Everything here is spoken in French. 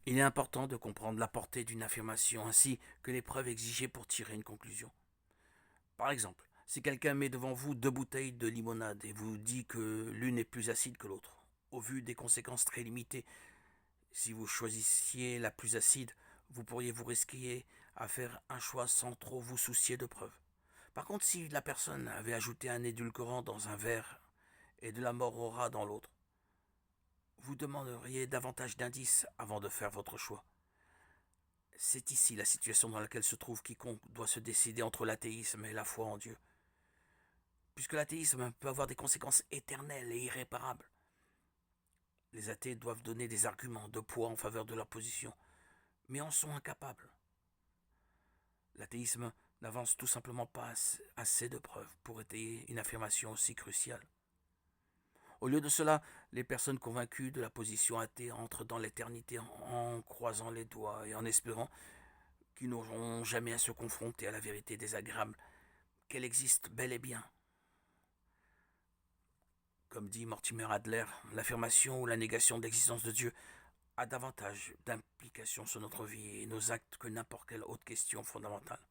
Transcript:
Il est important de comprendre la portée d'une affirmation ainsi que les preuves exigées pour tirer une conclusion. Par exemple, si quelqu'un met devant vous deux bouteilles de limonade et vous dit que l'une est plus acide que l'autre, au vu des conséquences très limitées, si vous choisissiez la plus acide, vous pourriez vous risquer à faire un choix sans trop vous soucier de preuves. Par contre, si la personne avait ajouté un édulcorant dans un verre et de la mort au rat dans l'autre, vous demanderiez davantage d'indices avant de faire votre choix. C'est ici la situation dans laquelle se trouve quiconque doit se décider entre l'athéisme et la foi en Dieu. Puisque l'athéisme peut avoir des conséquences éternelles et irréparables. Les athées doivent donner des arguments de poids en faveur de leur position, mais en sont incapables. L'athéisme n'avance tout simplement pas assez de preuves pour étayer une affirmation aussi cruciale. Au lieu de cela, les personnes convaincues de la position athée entrent dans l'éternité en croisant les doigts et en espérant qu'ils n'auront jamais à se confronter à la vérité désagréable, qu'elle existe bel et bien. Comme dit Mortimer Adler, l'affirmation ou la négation de l'existence de Dieu a davantage d'implications sur notre vie et nos actes que n'importe quelle autre question fondamentale.